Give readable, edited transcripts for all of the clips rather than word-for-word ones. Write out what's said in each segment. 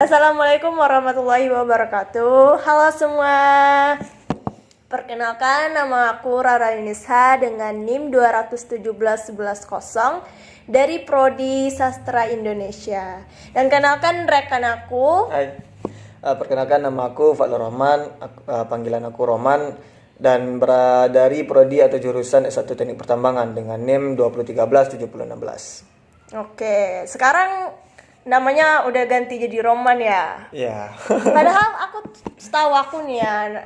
Assalamualaikum warahmatullahi wabarakatuh. Halo semua. Perkenalkan, nama aku Rara Yunisa dengan NIM 2171110 dari Prodi Sastra Indonesia. Dan kenalkan rekan aku. Hai, perkenalkan nama aku Fadlur Rahman, panggilan aku Roman, dan dari Prodi atau jurusan S1 Teknik Pertambangan dengan NIM 2013716. Oke, sekarang namanya udah ganti jadi Roman ya? Iya. Padahal setahu aku nih ya,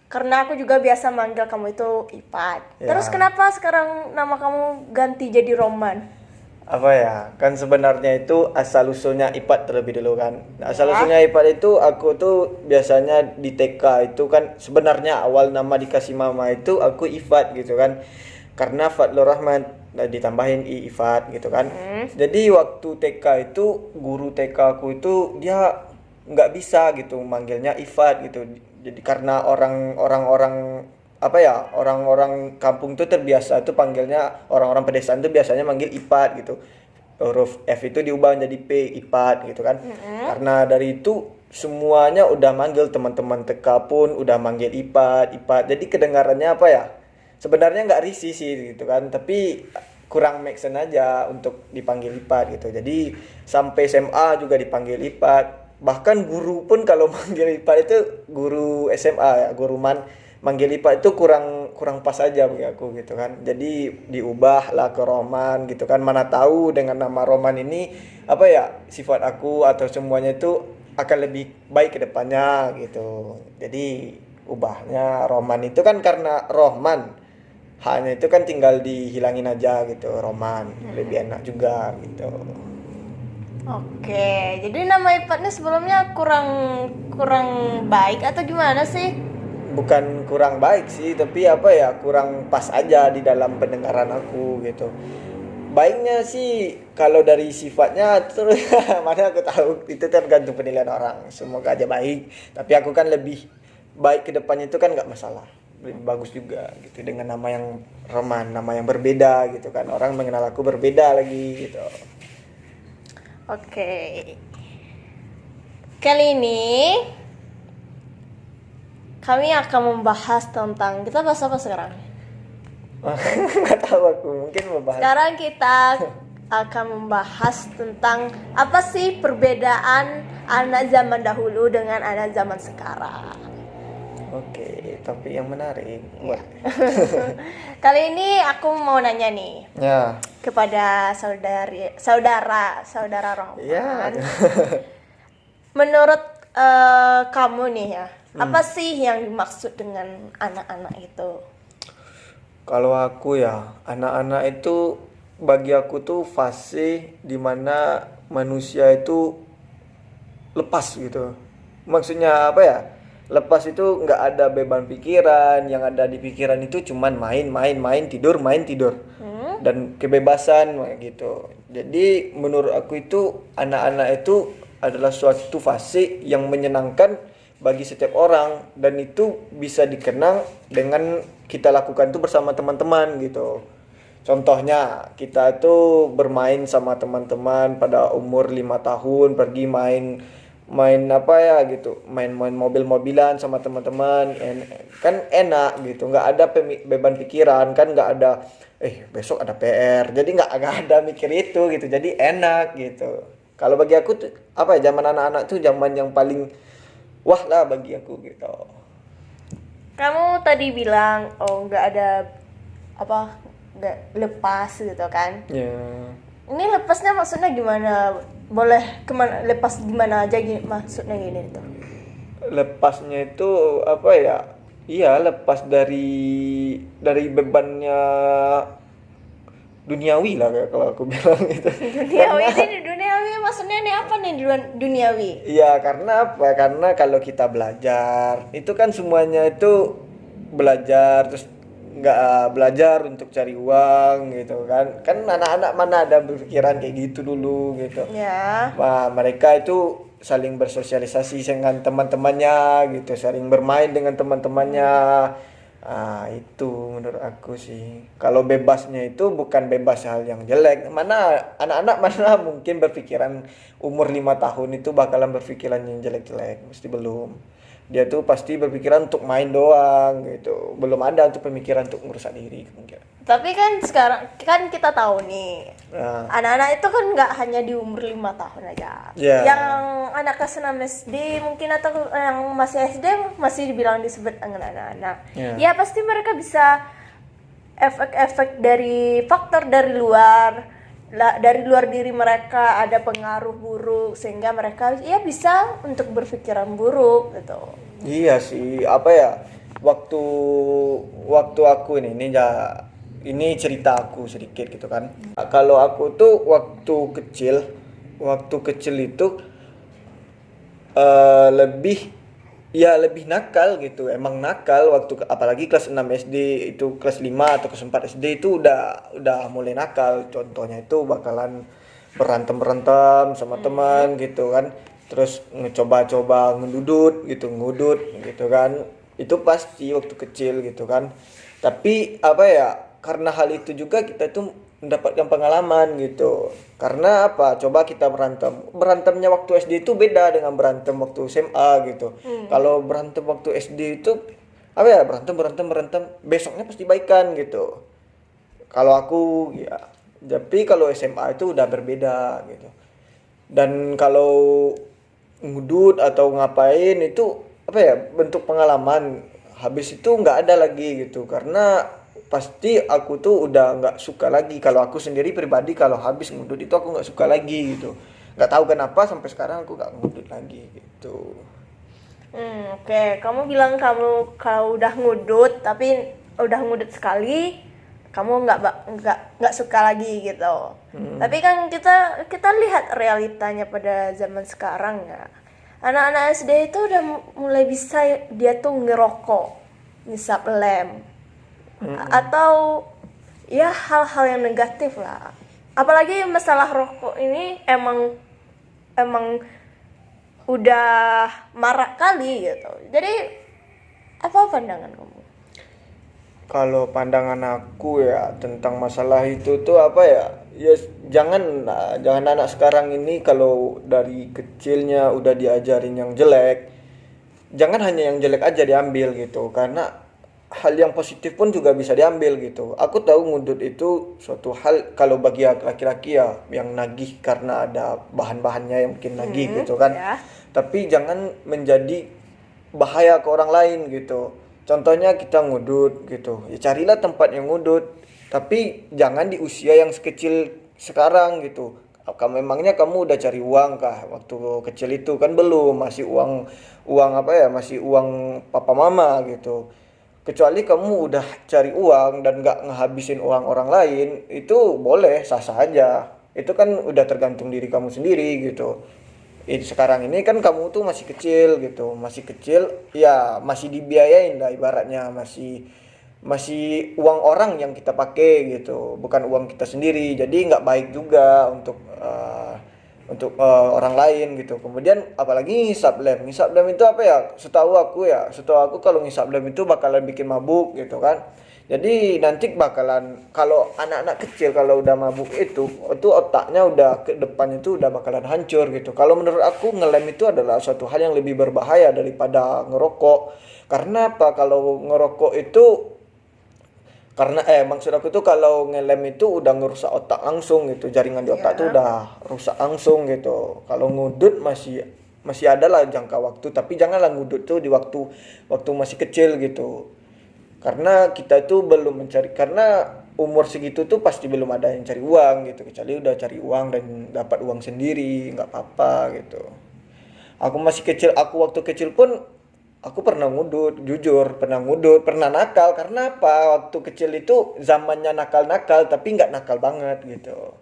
karena aku juga biasa manggil kamu itu Ipat. Ya. Terus kenapa sekarang nama kamu ganti jadi Roman? Apa ya, kan sebenarnya itu asal usulnya Ipat terlebih dulu kan. Asal Ya. usulnya Ipat itu aku tuh biasanya di TK itu kan sebenarnya awal nama dikasih mama itu aku Ifat gitu kan. Karena Fadlur Rahman ditambahin Ifat gitu kan. Jadi waktu TK itu guru TK aku itu dia nggak bisa gitu manggilnya Ifat gitu. Jadi karena orang-orang apa ya, orang-orang kampung tuh terbiasa tuh panggilnya, orang-orang pedesaan tuh biasanya manggil Ipat gitu. Huruf F itu diubah menjadi P, Ipat gitu kan. Karena dari itu semuanya udah manggil, teman-teman TK pun udah manggil Ipat, Ipat. Jadi kedengarannya apa ya? Sebenarnya nggak risih sih gitu kan, tapi kurang make sense aja untuk dipanggil Ipat gitu. Jadi sampai SMA juga dipanggil Ipat. Bahkan guru pun kalau manggil Ipat itu guru SMA ya, guru manggil Ipat itu kurang pas aja bagi aku gitu kan. Jadi diubah lah ke Roman gitu kan. Mana tahu dengan nama Roman ini apa ya, sifat aku atau semuanya itu akan lebih baik ke depannya gitu. Jadi ubahnya Roman itu kan karena Rohman. Hanya itu kan tinggal dihilangin aja gitu, Roman. Lebih enak juga gitu. Oke, jadi nama Ipatnya sebelumnya kurang baik atau gimana sih? Bukan kurang baik sih, tapi apa ya, kurang pas aja di dalam pendengaran aku gitu. Baiknya sih kalau dari sifatnya terus mana aku tahu, itu tergantung penilaian orang. Semoga aja baik, tapi aku kan lebih baik ke depannya itu kan nggak masalah. Lebih bagus juga gitu dengan nama yang Roman, nama yang berbeda gitu kan. Orang mengenal aku berbeda lagi gitu. Oke. Kali ini kami akan membahas tentang, kita bahas apa sekarang? Nggak tahu aku, mungkin mau bahas. Sekarang kita akan membahas tentang apa sih perbedaan anak zaman dahulu dengan anak zaman sekarang. Oke, topik yang menarik. Wah. Kali ini aku mau nanya nih Ya. kepada saudara Rohman. Ya. Menurut kamu nih ya, apa sih yang dimaksud dengan anak-anak itu? Kalau aku ya, anak-anak itu bagi aku tuh fase dimana manusia itu lepas gitu. Maksudnya apa ya? Lepas itu nggak ada beban pikiran, yang ada di pikiran itu cuman main tidur dan kebebasan gitu. Jadi menurut aku itu anak-anak itu adalah suatu fase yang menyenangkan bagi setiap orang, dan itu bisa dikenang dengan kita lakukan itu bersama teman-teman gitu. Contohnya kita itu bermain sama teman-teman pada umur 5 tahun, pergi main apa ya gitu, main mobil-mobilan sama teman-teman, kan enak gitu, nggak ada beban pikiran kan, nggak ada besok ada PR, jadi nggak ada mikir itu gitu, jadi enak gitu. Kalau bagi aku tuh apa ya, zaman anak-anak tuh zaman yang paling wah lah bagi aku gitu. Kamu tadi bilang nggak ada apa, nggak lepas gitu kan? Ya, Ini lepasnya maksudnya gimana? Boleh kemana, lepas gimana aja maksudnya gini tuh? lepasnya itu apa ya, iya lepas dari bebannya duniawi lah kalau aku bilang gitu. Duniawi maksudnya ini apa nih duniawi? Iya, karena apa? Karena kalau kita belajar, itu kan semuanya itu belajar, terus nggak belajar untuk cari uang gitu kan. Kan anak-anak mana ada berpikiran kayak gitu dulu gitu. Ya. Nah, mereka itu saling bersosialisasi dengan teman-temannya gitu, saling bermain dengan teman-temannya. Itu menurut aku sih. Kalau bebasnya itu bukan bebas hal yang jelek. Mana anak-anak mana mungkin berpikiran umur 5 tahun itu bakalan berpikiran yang jelek-jelek. Mesti belum. Dia tuh pasti berpikiran untuk main doang gitu. Belum ada untuk pemikiran untuk merusak diri mungkin. Tapi kan sekarang kan kita tahu nih, Nah, anak-anak itu kan nggak hanya di umur 5 tahun aja. Ya. Yang anak kelas 6 SD mungkin atau yang masih SD masih dibilang disebut dengan anak-anak. Ya. Ya pasti mereka bisa efek-efek dari faktor dari luar dari luar diri mereka ada pengaruh buruk sehingga mereka ya bisa untuk berpikiran buruk gitu. iya sih, apa ya? Waktu waktu aku ini cerita aku sedikit gitu kan. Kalau aku tuh waktu kecil itu lebih nakal gitu. Emang nakal apalagi kelas 6 SD, itu kelas 5 atau kelas 4 SD itu udah mulai nakal. Contohnya itu bakalan berantem sama teman gitu kan. Terus ngecoba-coba ngudut gitu kan. Itu pasti waktu kecil gitu kan. Tapi apa ya? Karena hal itu juga kita tuh mendapatkan pengalaman gitu. Karena apa? Coba kita berantemnya waktu SD itu beda dengan berantem waktu SMA gitu. Kalau berantem waktu SD itu apa ya, berantem besoknya pasti baikan gitu. Kalau aku ya, tapi kalau SMA itu udah berbeda gitu. Dan kalau ngudut atau ngapain itu apa ya, bentuk pengalaman. Habis itu nggak ada lagi gitu, karena pasti aku tuh udah nggak suka lagi. Kalau aku sendiri pribadi, kalau habis ngudut itu aku nggak suka lagi gitu. Nggak tahu kenapa sampai sekarang aku nggak ngudut lagi gitu. Oke. Kamu bilang kamu kalau udah ngudut tapi udah ngudut sekali kamu nggak suka lagi gitu. Tapi kan kita lihat realitanya pada zaman sekarang ya. Anak-anak SD itu udah mulai bisa dia tuh ngerokok, ngisap lem, atau ya hal-hal yang negatif lah. Apalagi masalah rokok ini emang udah marak kali gitu. Jadi apa pandangan kamu? Kalau pandangan aku ya tentang masalah itu tuh apa ya? Ya jangan anak sekarang ini kalau dari kecilnya udah diajarin yang jelek, jangan hanya yang jelek aja diambil gitu, karena hal yang positif pun juga bisa diambil gitu. Aku tahu ngudut itu suatu hal kalau bagi laki-laki ya yang nagih karena ada bahan-bahannya yang mungkin nagih gitu kan. Ya. Tapi jangan menjadi bahaya ke orang lain gitu. Contohnya kita ngudut gitu, ya carilah tempat yang ngudut, tapi jangan di usia yang sekecil sekarang gitu. Memangnya kamu udah cari uang kah waktu kecil itu? Kan belum, masih uang apa ya, masih uang papa mama gitu. Kecuali kamu udah cari uang dan nggak ngehabisin uang orang lain, itu boleh, sah-sah aja. Itu kan udah tergantung diri kamu sendiri gitu. Sekarang ini kan kamu tuh masih kecil gitu, ya masih dibiayain lah ibaratnya, masih uang orang yang kita pakai gitu, bukan uang kita sendiri. Jadi nggak baik juga untuk orang lain gitu. Kemudian apalagi ngisap lem itu apa ya, setahu aku kalau ngisap lem itu bakalan bikin mabuk gitu kan. Jadi nanti bakalan, kalau anak-anak kecil kalau udah mabuk itu otaknya udah ke depan itu udah bakalan hancur gitu. Kalau menurut aku ngelem itu adalah suatu hal yang lebih berbahaya daripada ngerokok. Karena apa? Kalau ngerokok itu maksud aku tuh kalau ngelem itu udah ngerusak otak langsung gitu. Jaringan di otak tuh udah rusak langsung gitu. Kalau ngudut masih ada lah jangka waktu, tapi janganlah ngudut tuh di waktu masih kecil gitu. Karena kita itu belum mencari, karena umur segitu tuh pasti belum ada yang cari uang gitu, kecuali udah cari uang dan dapat uang sendiri, nggak apa-apa gitu. Aku waktu kecil pun aku pernah ngudut, jujur pernah ngudut, pernah nakal. Karena apa? Waktu kecil itu zamannya nakal-nakal, tapi nggak nakal banget gitu.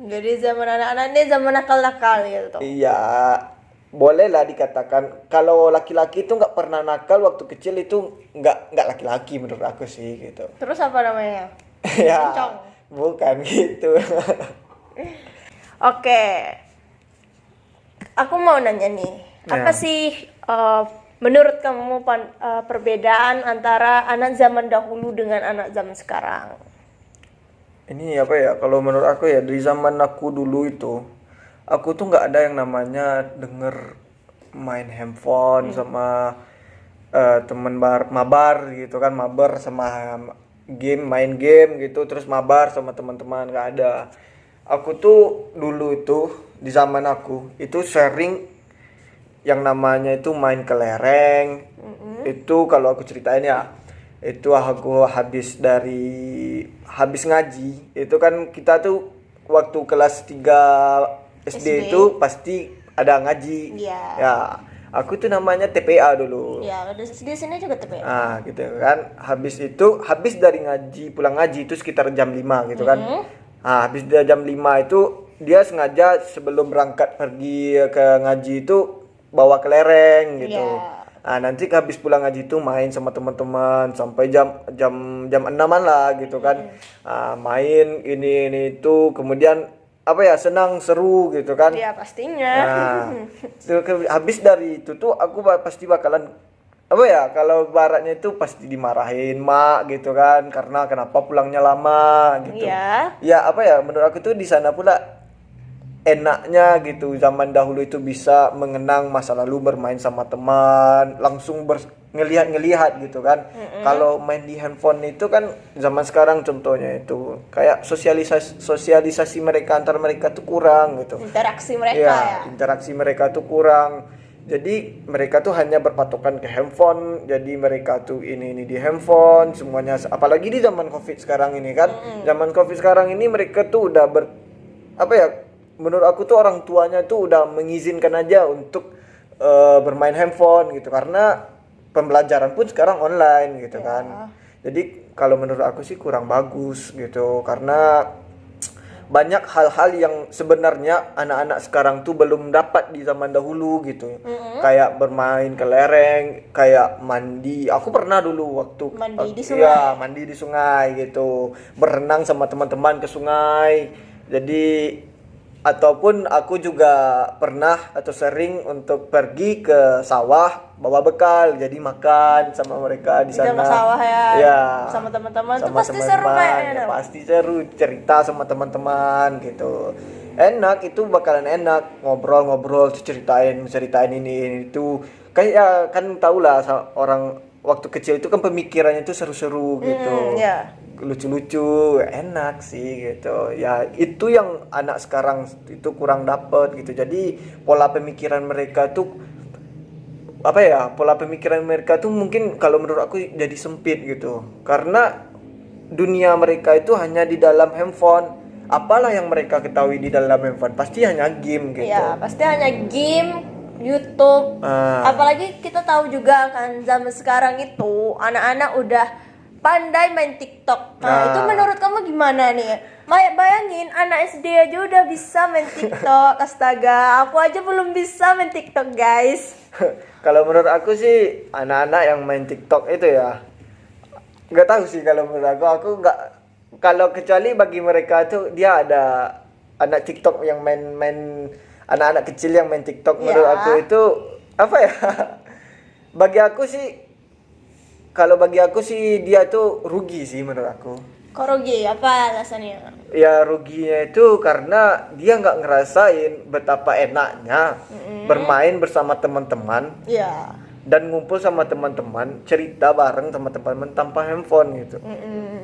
Jadi zaman anak-anak ini zaman nakal-nakal gitu. Iya, boleh lah dikatakan kalau laki-laki itu nggak pernah nakal waktu kecil, itu nggak laki-laki menurut aku sih gitu. Terus apa namanya? Ya, Bencong. bukan gitu. Oke. Aku mau nanya nih, apa sih menurut kamu perbedaan antara anak zaman dahulu dengan anak zaman sekarang? Ini apa ya, kalau menurut aku ya, di zaman aku dulu itu aku tuh nggak ada yang namanya denger main handphone sama temen mabar gitu kan, mabar sama main game gitu, terus mabar sama teman-teman, nggak ada. Aku tuh dulu itu di zaman aku itu sering yang namanya itu main kelereng. Itu kalau aku ceritain ya, itu aku habis ngaji itu kan, kita tuh waktu kelas 3 SD itu pasti ada ngaji. Iya. Ya, aku tuh namanya TPA dulu. Ya, di sini juga TPA. Nah, gitu kan. Habis dari ngaji, pulang ngaji itu sekitar jam 5 gitu kan. Nah, habis dia jam 5 itu dia sengaja sebelum berangkat pergi ke ngaji itu bawa kelereng gitu. Iya. Nah, nanti habis pulang ngaji itu main sama teman-teman sampai jam 6-an lah gitu kan. Main ini itu, kemudian apa ya, senang, seru gitu kan. Iya, pastinya. Nah, habis dari itu tuh aku pasti bakalan apa ya, kalau baratnya itu pasti dimarahin mak gitu kan, karena kenapa pulangnya lama gitu. Iya. Ya apa ya, menurut aku tuh di sana pula enaknya gitu, zaman dahulu itu bisa mengenang masa lalu, bermain sama teman, langsung ngelihat gitu kan. Kalau main di handphone itu kan zaman sekarang contohnya itu kayak sosialisasi mereka antar mereka tuh kurang gitu. Interaksi mereka ya. Interaksi mereka tuh kurang. Jadi mereka tuh hanya berpatokan ke handphone. Jadi mereka tuh ini di handphone semuanya, apalagi di zaman Covid sekarang ini kan. Zaman Covid sekarang ini mereka tuh udah apa ya, menurut aku tuh orang tuanya tuh udah mengizinkan aja untuk bermain handphone gitu, karena pembelajaran pun sekarang online gitu kan. Jadi kalau menurut aku sih kurang bagus gitu, karena banyak hal-hal yang sebenarnya anak-anak sekarang tuh belum dapat di zaman dahulu gitu. Kayak bermain kelereng, kayak mandi. Aku pernah dulu waktu Mandi di sungai. Iya, mandi di sungai gitu. Berenang sama teman-teman ke sungai. Jadi ataupun aku juga pernah atau sering untuk pergi ke sawah bawa bekal, jadi makan sama mereka di sana. Ke sawah ya. Ya. Sama teman-teman tuh Sama pasti seru teman-teman, kayaknya. ya, pasti seru, cerita sama teman-teman gitu. Enak, itu bakalan enak ngobrol-ngobrol, ceritain ini itu. Kayak ya, kan tau lah orang waktu kecil itu kan pemikirannya itu seru-seru gitu. Ya. Lucu-lucu, enak sih gitu. Ya itu yang anak sekarang itu kurang dapet gitu. Jadi pola pemikiran mereka tuh apa ya, pola pemikiran mereka tuh mungkin kalau menurut aku jadi sempit gitu, karena dunia mereka itu hanya di dalam handphone. Apalah yang mereka ketahui di dalam handphone, pasti hanya game gitu. Ya, pasti hanya game, YouTube. Apalagi kita tahu juga kan zaman sekarang itu anak-anak udah pandai main TikTok. Nah, itu menurut kamu gimana nih? Bayangin anak SD aja udah bisa main TikTok. Astaga, aku aja belum bisa main TikTok, guys. Kalau menurut aku sih anak-anak yang main TikTok itu ya, nggak tahu sih kalau menurut aku nggak, kalau kecuali bagi mereka tuh dia ada anak TikTok yang main anak-anak kecil yang main TikTok. Menurut aku itu apa ya? Bagi aku sih dia tuh rugi sih menurut aku. Kok rugi? Apa alasannya? Ya ruginya itu karena dia nggak ngerasain betapa enaknya bermain bersama teman-teman. Ya. Dan ngumpul sama teman-teman, cerita bareng sama teman-teman tanpa handphone gitu.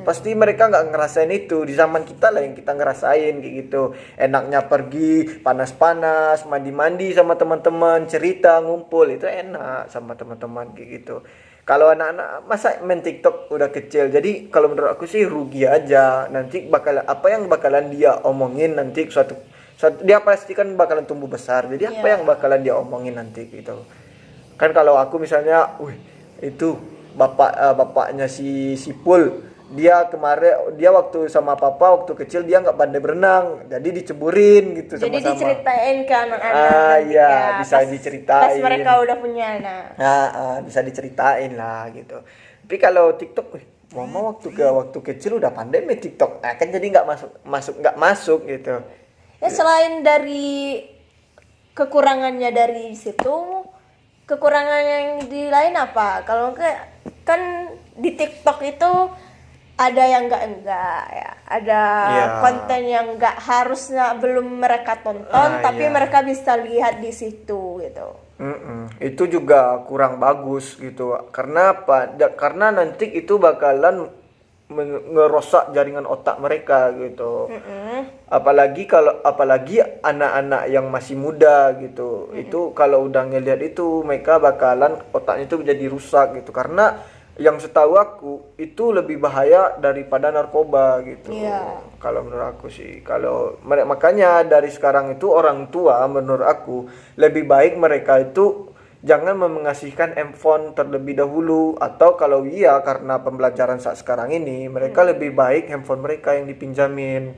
Pasti mereka nggak ngerasain itu. Di zaman kita lah yang kita ngerasain kayak gitu. Enaknya pergi panas-panas, mandi-mandi sama teman-teman, cerita, ngumpul, itu enak sama teman-teman kayak gitu. Kalau anak-anak masa main TikTok udah kecil, jadi kalau menurut aku sih rugi aja. Nanti apa yang bakalan dia omongin nanti suatu dia pasti kan bakalan tumbuh besar. Jadi apa yang bakalan dia omongin nanti gitu. Kan kalau aku misalnya, itu bapaknya si Sipul, dia waktu sama papa waktu kecil dia nggak pandai berenang, jadi diceburin gitu sama-sama. Jadi diceritain ke anak-anak. Iya, bisa diceritain. Pas mereka udah punya anak. Bisa diceritain lah gitu. Tapi kalau TikTok, mama waktu kecil udah pandai main TikTok, kan jadi nggak masuk gitu. Ya selain dari kekurangannya dari situ, kekurangan yang di lain apa? Kalau kan di TikTok itu ada yang enggak ya, ada Iya. konten yang enggak harusnya belum mereka tonton, tapi Iya. mereka bisa lihat di situ gitu. Itu juga kurang bagus gitu. Karena apa? Karena nanti itu bakalan ngerosak jaringan otak mereka gitu. Apalagi anak-anak yang masih muda gitu. Itu kalau udah ngelihat itu mereka bakalan otaknya itu jadi rusak gitu. Karena yang setahu aku itu lebih bahaya daripada narkoba gitu. Iya. Kalau menurut aku sih, makanya dari sekarang itu orang tua menurut aku lebih baik mereka itu jangan mengasihkan handphone terlebih dahulu, atau kalau iya karena pembelajaran saat sekarang ini mereka lebih baik handphone mereka yang dipinjamin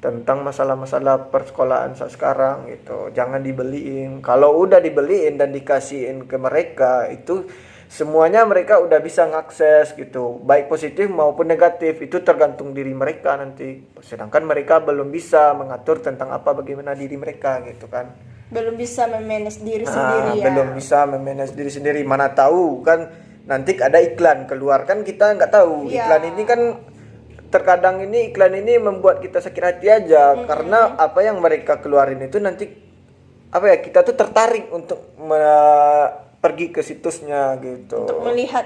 tentang masalah-masalah persekolahan saat sekarang gitu. Jangan dibeliin. Kalau udah dibeliin dan dikasihin ke mereka itu semuanya mereka udah bisa ngakses gitu, baik positif maupun negatif, itu tergantung diri mereka nanti. Sedangkan mereka belum bisa mengatur tentang bagaimana diri mereka gitu kan. Belum bisa memanage diri sendiri ya. Belum bisa memanage diri sendiri. Mana tahu kan nanti ada iklan keluar, kan kita nggak tahu. Iya. Iklan ini kan terkadang iklan ini membuat kita sakit hati aja, karena apa yang mereka keluarin itu nanti kita tuh tertarik untuk pergi ke situsnya gitu,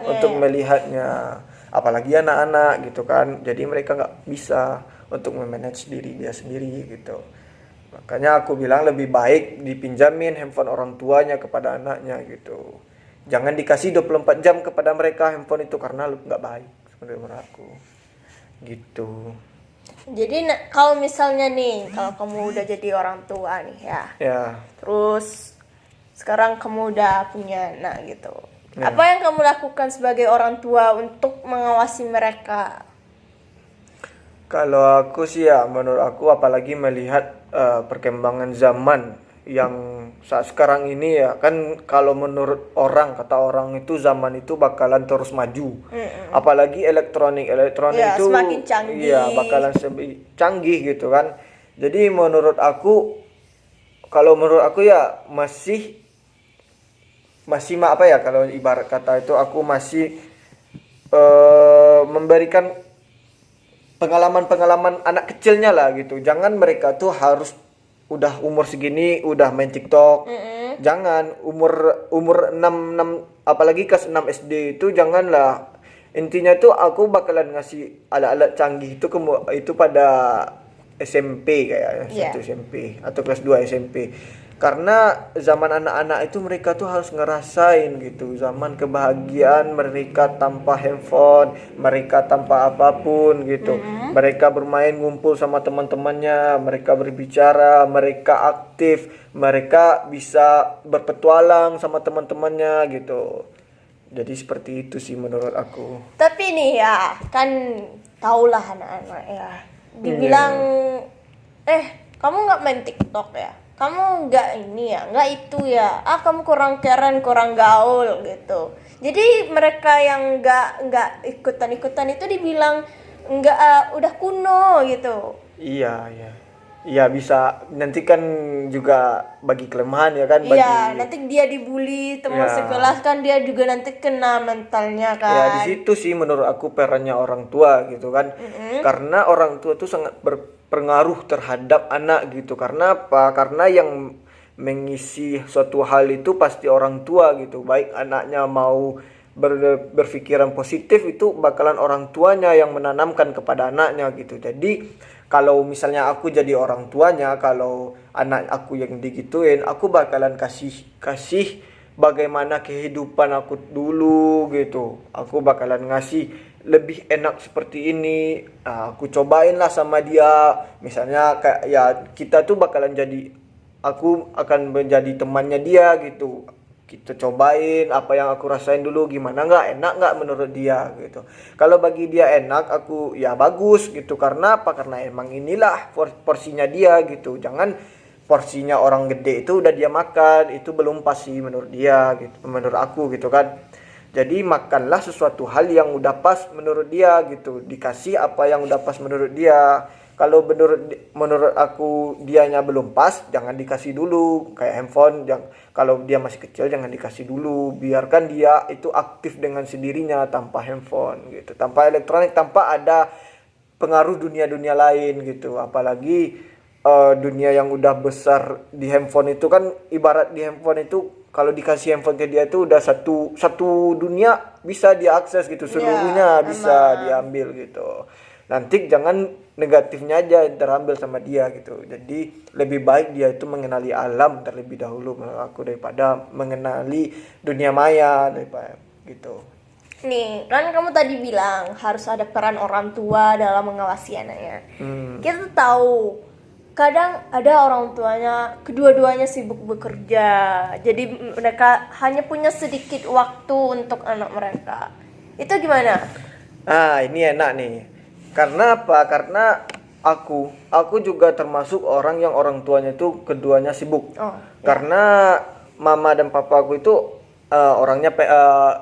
untuk melihatnya, apalagi anak-anak gitu kan. Jadi mereka nggak bisa untuk memanage diri dia sendiri gitu. Makanya aku bilang lebih baik dipinjamin handphone orang tuanya kepada anaknya gitu. Jangan dikasih 24 jam kepada mereka handphone itu, karena nggak baik menurut aku gitu. Jadi kalau misalnya nih, kalau kamu udah jadi orang tua nih ya. Terus sekarang kamu udah punya anak gitu. Apa yang kamu lakukan sebagai orang tua untuk mengawasi mereka? Kalau aku sih ya, menurut aku apalagi melihat perkembangan zaman yang saat sekarang ini ya, kan kalau menurut kata orang itu zaman itu bakalan terus maju. Apalagi elektronik Ya, itu semakin canggih. Iya, bakalan canggih gitu kan. Jadi kalau menurut aku ya masih kalau ibarat kata itu aku masih memberikan pengalaman anak kecilnya lah gitu. Jangan mereka tuh harus udah umur segini udah main TikTok. Jangan umur 6 apalagi kelas 6 SD itu janganlah. Intinya tuh aku bakalan ngasih alat-alat canggih itu pada SMP kayaknya, satu SMP atau kelas 2 SMP. Karena zaman anak-anak itu mereka tuh harus ngerasain gitu zaman kebahagiaan mereka tanpa handphone, mereka tanpa apapun gitu. Mereka bermain, ngumpul sama teman-temannya, mereka berbicara, mereka aktif, mereka bisa berpetualang sama teman-temannya gitu. Jadi seperti itu sih menurut aku. Tapi nih ya, kan taulah anak-anak ya. Dibilang kamu nggak main TikTok ya, kamu nggak ini ya, nggak itu ya, kamu kurang keren, kurang gaul gitu. Jadi mereka yang nggak ikutan itu dibilang nggak udah kuno gitu. Iya bisa, nanti kan juga bagi kelemahan ya kan. Iya, nanti dia dibully teman sekelas kan, dia juga nanti kena mentalnya kan. Ya di situ sih menurut aku perannya orang tua gitu kan. Karena orang tua tuh sangat berpengaruh terhadap anak gitu. Karena apa? Karena yang mengisi suatu hal itu pasti orang tua gitu. Baik anaknya mau berpikiran positif, itu bakalan orang tuanya yang menanamkan kepada anaknya gitu. Jadi kalau misalnya aku jadi orang tuanya, kalau anak aku yang digituin, aku bakalan kasih bagaimana kehidupan aku dulu gitu. Aku bakalan ngasih lebih enak seperti ini. Aku cobain lah sama dia. Misalnya kayak ya kita tuh bakalan aku akan menjadi temannya dia gitu. Kita cobain apa yang aku rasain dulu, gimana enak nggak menurut dia gitu. Kalau bagi dia enak, aku ya bagus gitu. Karena apa? Karena emang inilah porsinya dia gitu. Jangan porsinya orang gede itu udah dia makan, itu belum pasti menurut dia gitu, menurut aku gitu kan. Jadi makanlah sesuatu hal yang udah pas menurut dia gitu. Dikasih apa yang udah pas menurut dia. kalau menurut aku dianya belum pas, jangan dikasih dulu. Kayak handphone, kalau dia masih kecil jangan dikasih dulu. Biarkan dia itu aktif dengan sendirinya tanpa handphone gitu, tanpa elektronik, tanpa ada pengaruh dunia-dunia lain gitu. Apalagi dunia yang udah besar di handphone itu kan, ibarat di handphone itu kalau dikasih handphone ke dia itu udah satu dunia bisa dia akses gitu, seluruhnya bisa diambil gitu. Nanti jangan negatifnya aja yang terambil sama dia gitu. Jadi lebih baik dia itu mengenali alam terlebih dahulu menurut aku, daripada mengenali dunia maya daripada gitu. Nih, kan kamu tadi bilang harus ada peran orang tua dalam mengawasi anaknya. Kita tahu kadang ada orang tuanya kedua-duanya sibuk bekerja, jadi mereka hanya punya sedikit waktu untuk anak mereka. Itu gimana? Ini enak nih. Karena apa? Karena aku juga termasuk orang yang orang tuanya itu keduanya sibuk. Karena mama dan papa aku itu orangnya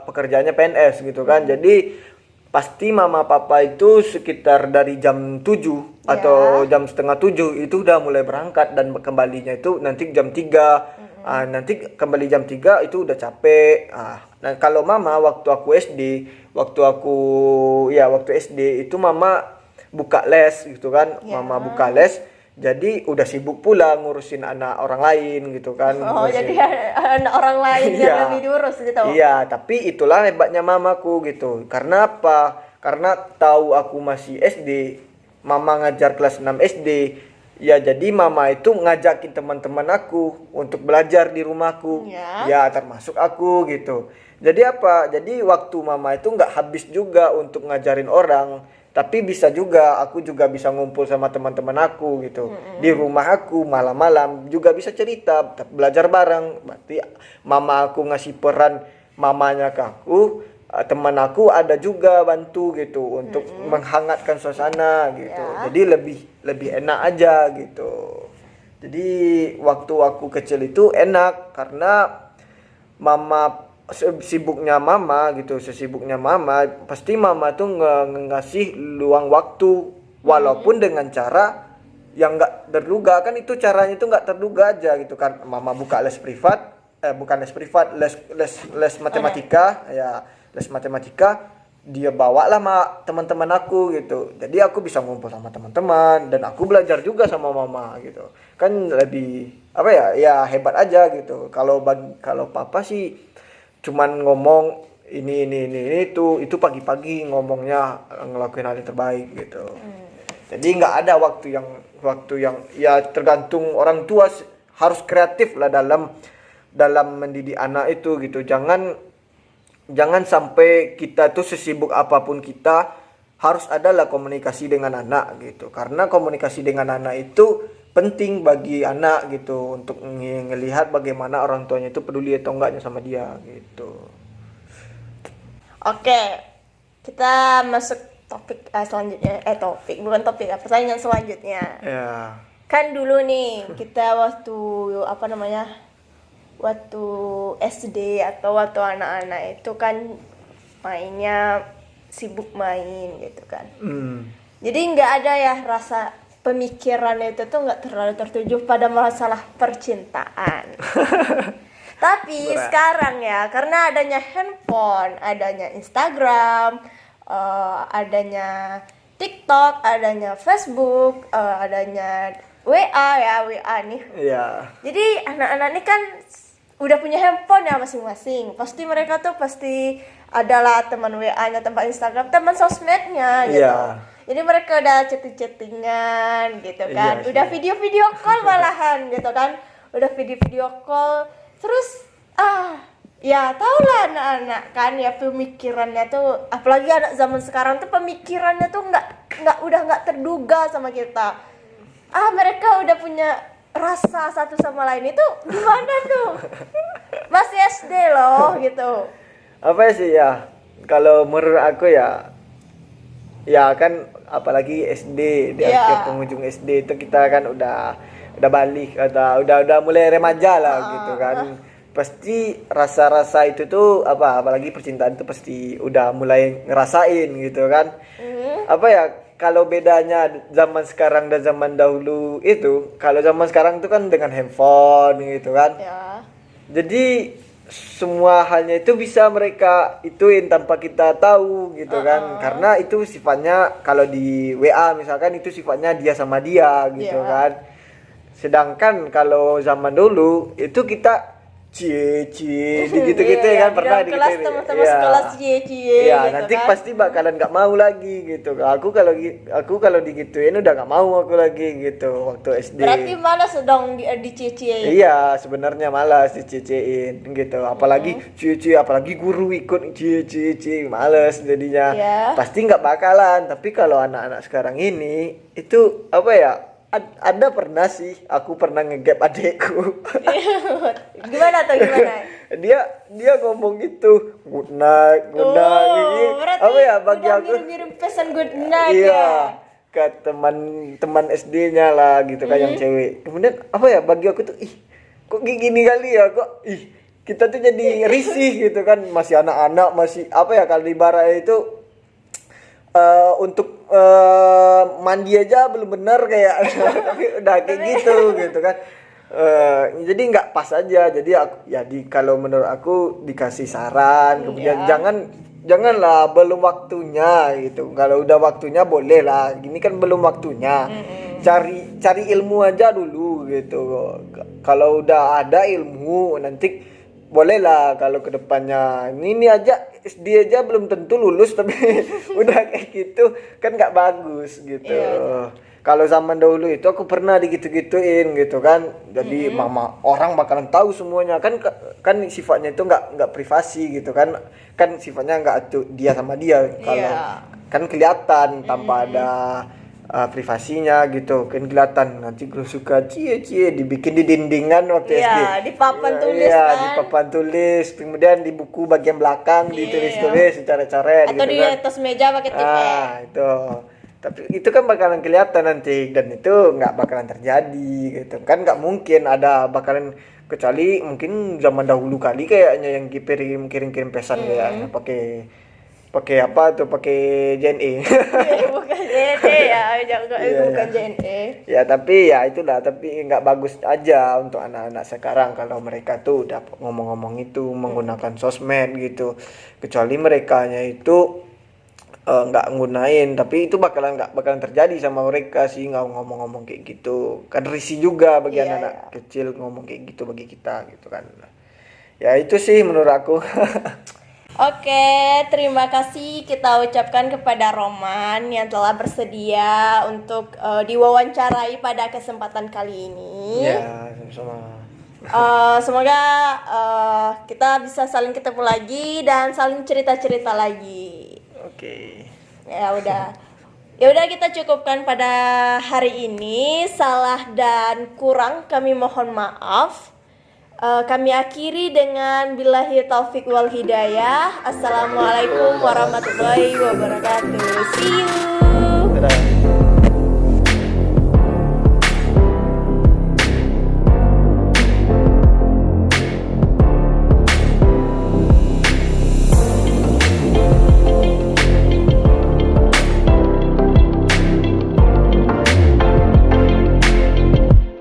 pekerjaannya PNS gitu kan. Jadi pasti mama papa itu sekitar dari jam 7 atau jam setengah 7 itu udah mulai berangkat, dan kembalinya itu nanti jam 3. Nanti kembali jam 3 itu udah capek. Nah, kalau mama waktu SD itu mama buka les gitu kan. Mama buka les, jadi udah sibuk pula ngurusin anak orang lain gitu kan. Jadi anak orang lain yang lebih diurus gitu. Iya, tapi itulah hebatnya mamaku gitu. Karena apa? Karena tahu aku masih SD, mama ngajar kelas 6 SD. Ya, jadi mama itu ngajakin teman-teman aku untuk belajar di rumahku. Ya, termasuk aku gitu. Jadi apa? Jadi waktu mama itu nggak habis juga untuk ngajarin orang, tapi bisa juga aku juga bisa ngumpul sama teman-teman aku gitu. Di rumah aku malam-malam juga bisa cerita, belajar bareng. Berarti mama aku ngasih peran mamanya ke aku, teman aku ada juga bantu gitu untuk menghangatkan suasana gitu. Jadi lebih enak aja gitu. Jadi waktu aku kecil itu enak karena mama sesibuknya mama, pasti mama tuh ngasih luang waktu, walaupun dengan cara yang nggak terduga. Kan itu caranya itu nggak terduga aja gitu kan. Mama buka les privat, les matematika, les matematika, dia bawa lah sama teman-teman aku gitu. Jadi aku bisa ngumpul sama teman-teman, dan aku belajar juga sama mama gitu. Kan lebih ya hebat aja gitu. Kalau papa sih cuman ngomong ini itu pagi-pagi ngomongnya ngelakuin hal yang terbaik gitu. Jadi nggak ada waktu yang ya tergantung orang tua, harus kreatif lah dalam mendidik anak itu gitu. Jangan sampai kita tuh sesibuk apapun kita, harus adalah komunikasi dengan anak gitu. Karena komunikasi dengan anak itu penting bagi anak gitu, untuk ngelihat bagaimana orang tuanya itu peduli atau enggaknya sama dia gitu. Oke, kita masuk topik selanjutnya. Pertanyaan selanjutnya. Ya. Kan dulu nih kita waktu waktu SD atau waktu anak-anak itu kan mainnya sibuk main gitu kan. Jadi nggak ada ya rasa pemikirannya itu tuh nggak terlalu tertuju pada masalah percintaan. Tapi sekarang ya, karena adanya handphone, adanya Instagram, adanya TikTok, adanya Facebook, adanya WA nih. Iya. Jadi anak-anak ini kan udah punya handphone ya masing-masing. Pasti mereka tuh pasti adalah teman WA-nya, teman Instagram, teman sosmednya gitu. Iya. Jadi mereka udah chatting-chattingan gitu kan. Iya, udah video-video call malahan gitu kan. Udah video-video call. Terus ya tau lah anak-anak kan ya, pemikirannya tuh, apalagi anak zaman sekarang tuh pemikirannya tuh nggak terduga sama kita. Mereka udah punya rasa satu sama lain itu gimana tuh? Masih SD loh gitu. Apa sih ya? Kalau menurut aku ya kan apalagi SD, di akhir penghujung SD itu kita kan udah balik atau udah mulai remaja lah gitu kan. Pasti rasa-rasa itu tuh apalagi percintaan itu pasti udah mulai ngerasain gitu kan. kalau bedanya zaman sekarang dan zaman dahulu itu, kalau zaman sekarang itu kan dengan handphone gitu kan. Ya. Jadi semua halnya itu bisa mereka ituin tanpa kita tahu gitu kan. Karena itu sifatnya kalau di WA misalkan itu sifatnya dia sama dia gitu Iya. kan. Sedangkan kalau zaman dulu itu kita cie gitu-gitu Iya, kan pernah di dalam kelas digituin. teman-teman Iya. sekelas cie-cie Iya, gitu nanti kan. pasti bakalan nggak mau lagi gitu. Aku kalau digituin udah nggak mau aku lagi gitu waktu SD. Berarti malas dong di cie-cie. Iya, sebenarnya malas dicecein gitu. Apalagi cie apalagi guru ikut cie males jadinya. Iya. Pasti nggak bakalan. Tapi kalau anak-anak sekarang ini itu apa ya? Ada pernah sih, aku pernah ngegap adekku. Gimana tuh gimana? dia ngomong gitu, good night Berarti apa ya bagi udah aku ngirim-ngirim pesan good night iya ya. ke teman SD-nya lah gitu kan yang cewek. Kemudian apa ya bagi aku tuh kok gini kali ya kok kita tuh jadi risih gitu kan, masih anak-anak, masih apa ya kalau ibaratnya itu untuk mandi aja belum benar kayak tapi udah kayak gitu kan. Jadi nggak pas aja. Jadi kalau menurut aku dikasih saran, kemudian janganlah belum waktunya gitu. Kalau udah waktunya boleh lah. Gini kan belum waktunya. Cari ilmu aja dulu gitu. Kalau udah ada ilmu nanti boleh lah kalau kedepannya. Ini aja SD aja belum tentu lulus tapi udah kayak gitu kan nggak bagus gitu. Iya. Kalau zaman dahulu itu aku pernah digitu-gituin gitu kan. Jadi mama orang bakalan tahu semuanya kan sifatnya itu nggak privasi gitu kan. Kan sifatnya nggak dia sama dia. Kalau kan kelihatan tanpa ada privasinya gitu kan kelihatan. Nanti gue suka cie dibikin di dindingan waktu SD. Iya, di papan tulis Iya, kan. di papan tulis. Kemudian di buku bagian belakang ditulis-tulis coret-coret Atau gitu di kan. atas meja pakai tipe. Itu. Tapi itu kan bakalan kelihatan nanti dan itu nggak bakalan terjadi gitu kan, nggak mungkin ada bakalan, kecuali mungkin zaman dahulu kali kayaknya yang kirim pesan kayaknya pakai apa tuh, pakai JNE. Bukan JNE ya, bukan Iya. JNE. Ya tapi ya itulah, tapi nggak bagus aja untuk anak-anak sekarang kalau mereka tuh udah ngomong-ngomong itu menggunakan sosmed gitu, kecuali merekanya itu nggak nggunain, tapi itu nggak bakalan terjadi sama mereka sih, nggak ngomong-ngomong kayak gitu kan, risih juga bagi anak-anak kecil ngomong kayak gitu bagi kita gitu kan. Ya itu sih menurut aku. Oke, terima kasih kita ucapkan kepada Roman yang telah bersedia untuk diwawancarai pada kesempatan kali ini. Ya sama-sama. Semoga kita bisa saling ketemu lagi dan saling cerita-cerita lagi. Oke. Ya udah kita cukupkan pada hari ini. Salah dan kurang kami mohon maaf. Kami akhiri dengan billahi taufik wal hidayah. Assalamualaikum warahmatullahi wabarakatuh. See you.